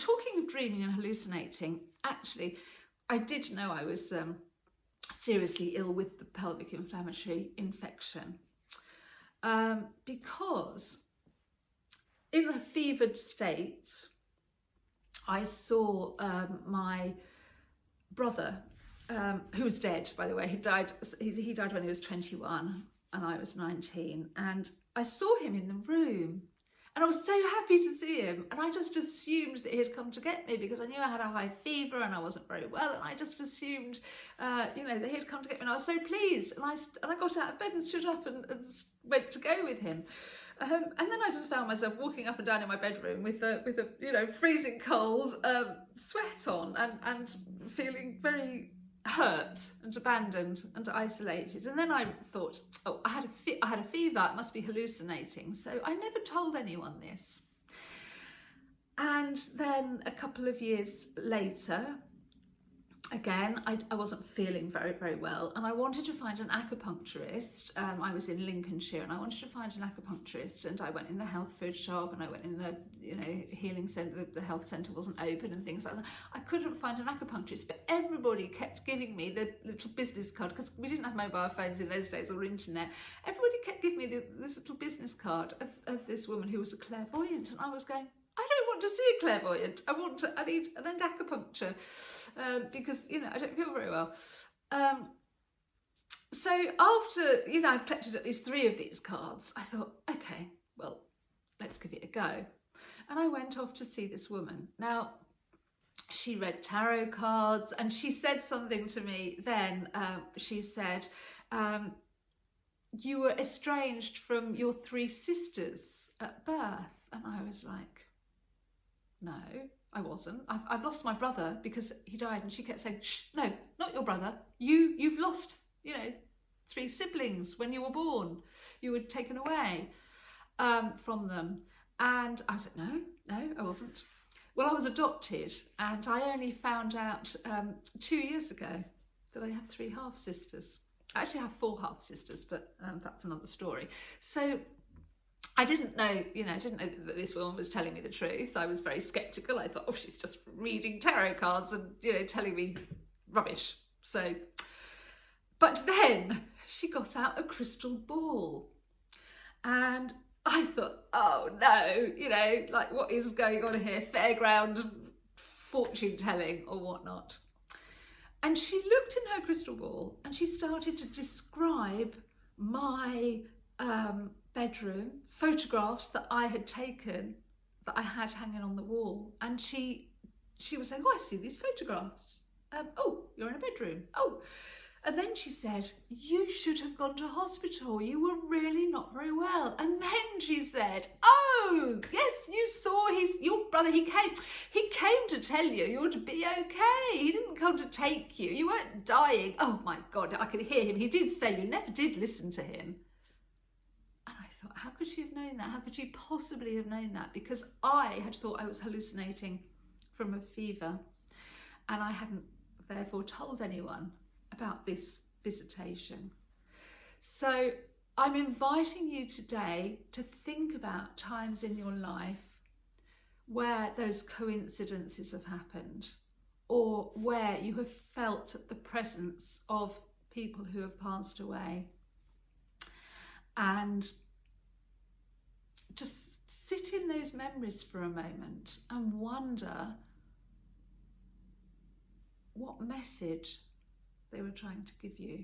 Talking of dreaming and hallucinating, actually, I did know I was seriously ill with the pelvic inflammatory infection because in a fevered state, I saw my brother, who was dead, by the way. He died when he was 21 and I was 19, and I saw him in the room. And I was so happy to see him, and I just assumed that he had come to get me because I knew I had a high fever and I wasn't very well, and I just assumed, that he had come to get me, and I was so pleased. And I got out of bed and stood up and went to go with him. And then I just found myself walking up and down in my bedroom with a freezing cold sweat on and feeling very hurt and abandoned and isolated. And then I thought, oh, I had a fever, it must be hallucinating. So I never told anyone this. And then a couple of years later, again, I wasn't feeling very, very well, and I wanted to find an acupuncturist. I was in Lincolnshire and I wanted to find an acupuncturist, and I went in the health food shop and I went in the healing centre. The health centre wasn't open and things like that. I couldn't find an acupuncturist, but everybody kept giving me the little business card, because we didn't have mobile phones in those days or internet. Everybody kept giving me this little business card of this woman who was a clairvoyant, and I was going, I don't want to see a clairvoyant. I need an acupuncture because I don't feel very well. So after I've collected at least 3 of these cards, I thought, okay, well, let's give it a go. And I went off to see this woman. Now, she read tarot cards, and she said something to me then. She said, you were estranged from your 3 sisters at birth. And I was like, no, I wasn't. I've lost my brother because he died. And she kept saying, shh, no, not your brother. You've lost, 3 siblings when you were born. You were taken away from them. And I said, no, I wasn't. Well, I was adopted, and I only found out 2 years ago that I have 3 half-sisters. I actually have 4 half-sisters, but that's another story. So I didn't know, that this woman was telling me the truth. I was very sceptical. I thought, oh, she's just reading tarot cards and, telling me rubbish. So, but then she got out a crystal ball, and I thought, oh no, like, what is going on here? Fairground fortune telling or whatnot. And she looked in her crystal ball and she started to describe my bedroom, photographs that I had taken, that I had hanging on the wall. And she was saying, oh, I see these photographs. Oh, you're in a bedroom. Oh. And then she said, you should have gone to hospital. You were really not very well. And then she said, oh, yes, you saw your brother. He came to tell you you'd be okay. He didn't come to take you. You weren't dying. Oh my God, I could hear him. He did say you never did listen to him. And I thought, how could she have known that? How could she possibly have known that? Because I had thought I was hallucinating from a fever, and I hadn't therefore told anyone about this visitation. So I'm inviting you today to think about times in your life where those coincidences have happened, or where you have felt the presence of people who have passed away, and just sit in those memories for a moment and wonder what message they were trying to give you.